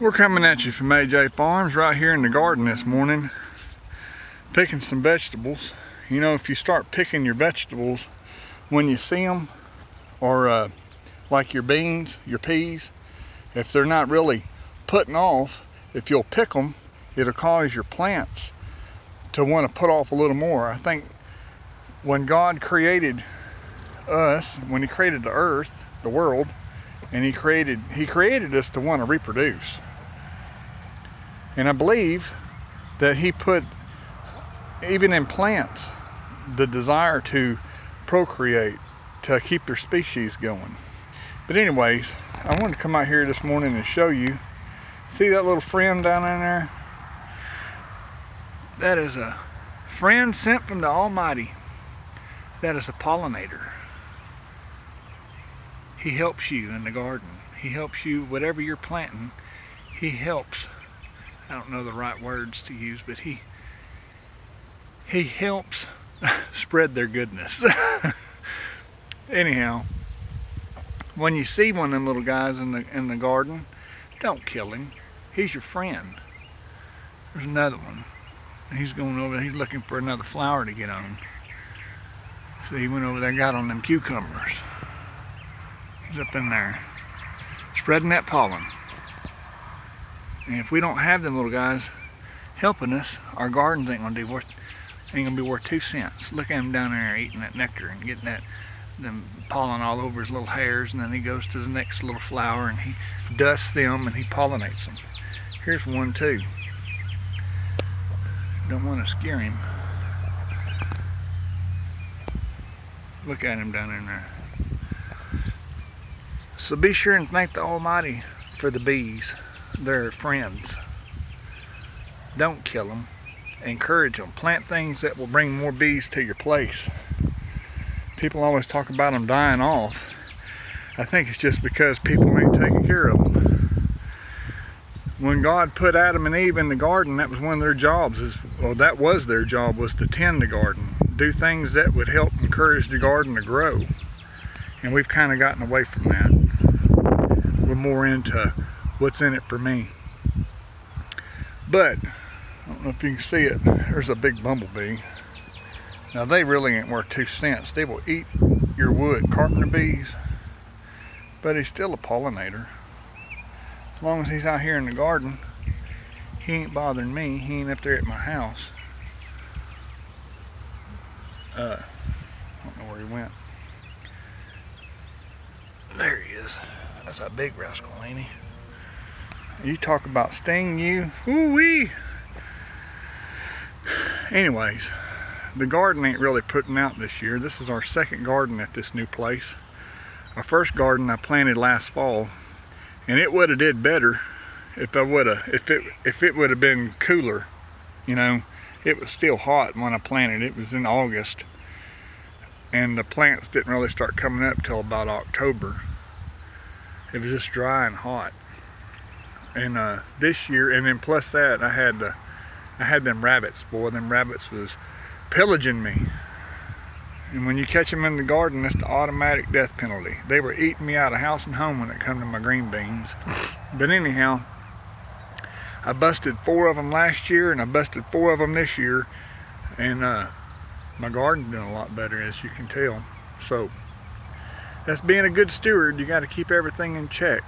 We're coming at you from AJ Farms right here in the garden this morning, picking some vegetables. You know, if you start picking your vegetables when you see them, or like your beans, your peas, if they're not really putting off, if you'll pick them, it'll cause your plants to want to put off a little more. I think when God created us, when He created the earth, the world, and He created us to want to reproduce. And I believe that He put, even in plants, the desire to procreate, to keep their species going. But anyways, I wanted to come out here this morning and show you. See that little friend down in there? That is a friend sent from the Almighty. That is a pollinator. He helps you in the garden. He helps you, whatever you're planting, He helps. I don't know the right words to use, but He helps spread their goodness. Anyhow, when you see one of them little guys in the garden, don't kill him. He's your friend. There's another one. He's going over there. He's looking for another flower to get on. So he went over there and got on them cucumbers. He's up in there, spreading that pollen. And if we don't have them little guys helping us, our gardens ain't gonna be worth 2 cents. Look at him down there eating that nectar and getting them pollen all over his little hairs, and then he goes to the next little flower and he dusts them and he pollinates them. Here's one too. Don't want to scare him. Look at him down in there. So be sure and thank the Almighty for the bees. They're friends. Don't kill them. Encourage them. Plant things that will bring more bees to your place. People always talk about them dying off. I think it's just because people ain't taking care of them. When God put Adam and Eve in the garden, that was one of their jobs. That was their job, was to tend the garden. Do things that would help encourage the garden to grow. And we've kind of gotten away from that. We're more into what's in it for me. But I don't know if you can see it. There's a big bumblebee. Now they really ain't worth 2 cents. They will eat your wood, carpenter bees, but he's still a pollinator. As long as he's out here in the garden, he ain't bothering me. He ain't up there at my house. I don't know where he went. There he is. That's a big rascal, ain't he? You talk about sting you. Woo-wee! Anyways, the garden ain't really putting out this year. This is our second garden at this new place. Our first garden I planted last fall, and it would have did better if it would have been cooler. You know, it was still hot when I planted. It was in August, and the plants didn't really start coming up till about October. It was just dry and hot. And this year, and then plus that, I had them rabbits. Boy, them rabbits was pillaging me. And when you catch them in the garden, it's the automatic death penalty. They were eating me out of house and home when it come to my green beans. But anyhow, I busted 4 of them last year, and I busted 4 of them this year. And my garden's doing a lot better, as you can tell. So that's being a good steward. You got to keep everything in check.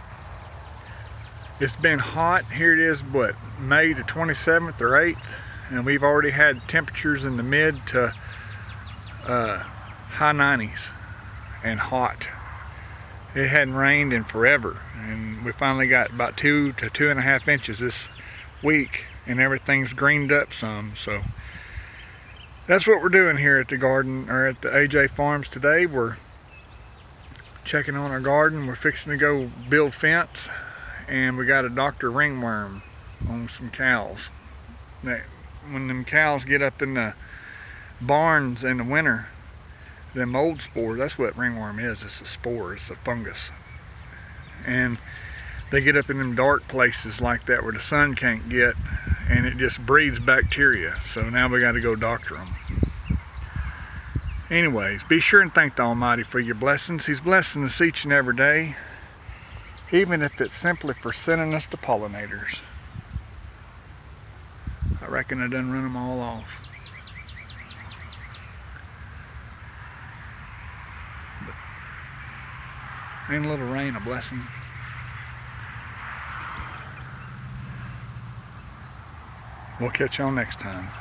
It's been hot. Here it is, what, May the 27th or 8th, and we've already had temperatures in the mid to high 90s and hot. It hadn't rained in forever, and we finally got about 2 to 2.5 inches this week, and everything's greened up some. So that's what we're doing here at the garden, or at the AJ Farms today. We're checking on our garden. We're fixing to go build fence. And we got to doctor ringworm on some cows. When them cows get up in the barns in the winter, them mold spores, that's what ringworm is. It's a spore, it's a fungus. And they get up in them dark places like that where the sun can't get, and it just breeds bacteria. So now we got to go doctor them. Anyways, be sure and thank the Almighty for your blessings. He's blessing us each and every day. even if it's simply for sending us the pollinators. I reckon I done run them all off. But ain't a little rain a blessing? We'll catch y'all next time.